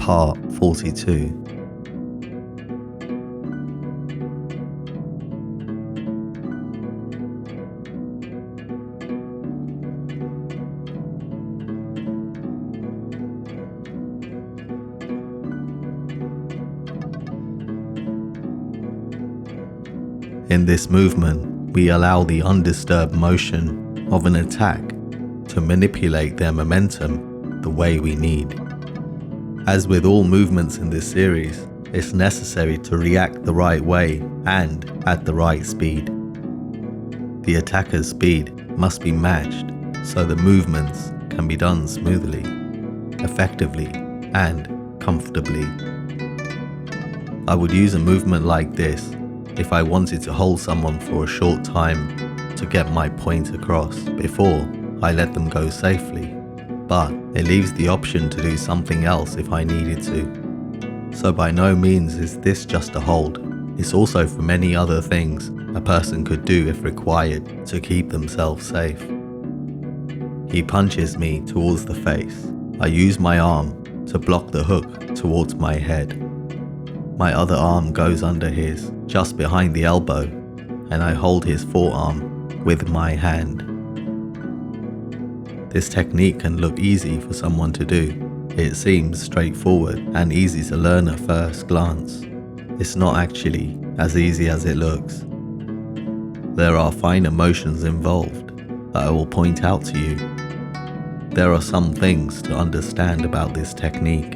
Part 42. In this movement, we allow the undisturbed motion of an attack to manipulate their momentum the way we need. As with all movements in this series, it's necessary to react the right way and at the right speed. The attacker's speed must be matched so the movements can be done smoothly, effectively, and comfortably. I would use a movement like this if I wanted to hold someone for a short time to get my point across before I let them go safely, but it leaves the option to do something else if I needed to. So by no means is this just a hold, it's also for many other things a person could do if required to keep themselves safe. He punches me towards the face. I use my arm to block the hook towards my head. My other arm goes under his, just behind the elbow, and I hold his forearm with my hand. This technique can look easy for someone to do. It seems straightforward and easy to learn at first glance. It's not actually as easy as it looks. There are fine emotions involved that I will point out to you. There are some things to understand about this technique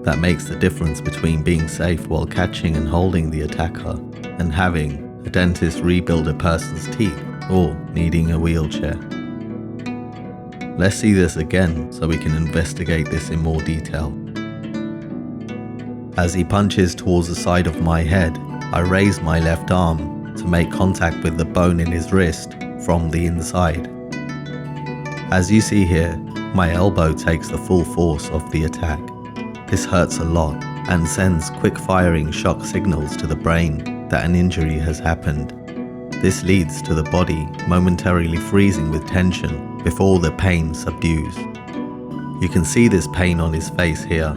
that makes the difference between being safe while catching and holding the attacker and having a dentist rebuild a person's teeth or needing a wheelchair. Let's see this again so we can investigate this in more detail. As he punches towards the side of my head, I raise my left arm to make contact with the bone in his wrist from the inside. As you see here, my elbow takes the full force of the attack. This hurts a lot and sends quick-firing shock signals to the brain that an injury has happened. This leads to the body momentarily freezing with tension before the pain subdues. You can see this pain on his face here.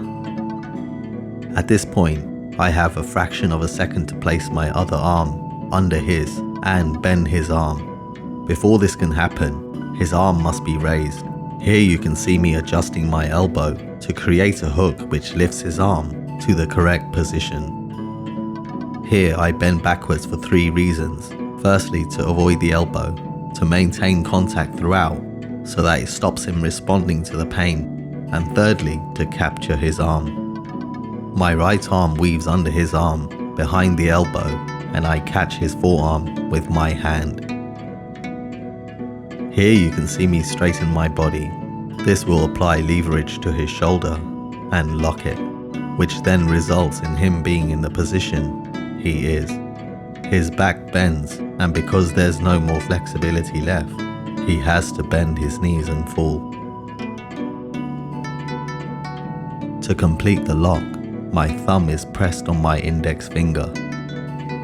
At this point, I have a fraction of a second to place my other arm under his and bend his arm. Before this can happen, his arm must be raised. Here you can see me adjusting my elbow to create a hook which lifts his arm to the correct position. Here I bend backwards for 3 reasons. Firstly, to avoid the elbow, to maintain contact throughout so that it stops him responding to the pain, and thirdly, to capture his arm. My right arm weaves under his arm behind the elbow and I catch his forearm with my hand. Here you can see me straighten my body. This will apply leverage to his shoulder and lock it, which then results in him being in the position he is. His back bends, and because there's no more flexibility left, he has to bend his knees and fall. To complete the lock, my thumb is pressed on my index finger.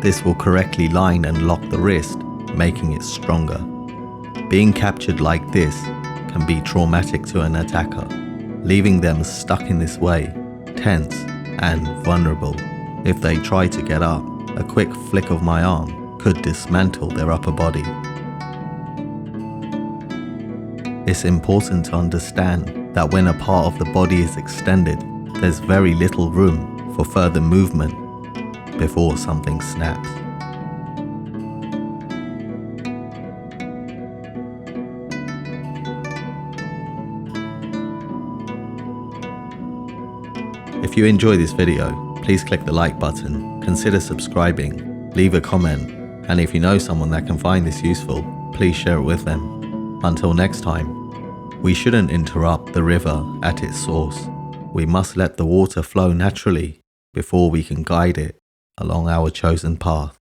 This will correctly line and lock the wrist, making it stronger. Being captured like this can be traumatic to an attacker, leaving them stuck in this way, tense and vulnerable. If they try to get up, a quick flick of my arm could dismantle their upper body. It's important to understand that when a part of the body is extended, there's very little room for further movement before something snaps. If you enjoy this video, please click the like button, consider subscribing, leave a comment, and if you know someone that can find this useful, please share it with them. Until next time, we shouldn't interrupt the river at its source. We must let the water flow naturally before we can guide it along our chosen path.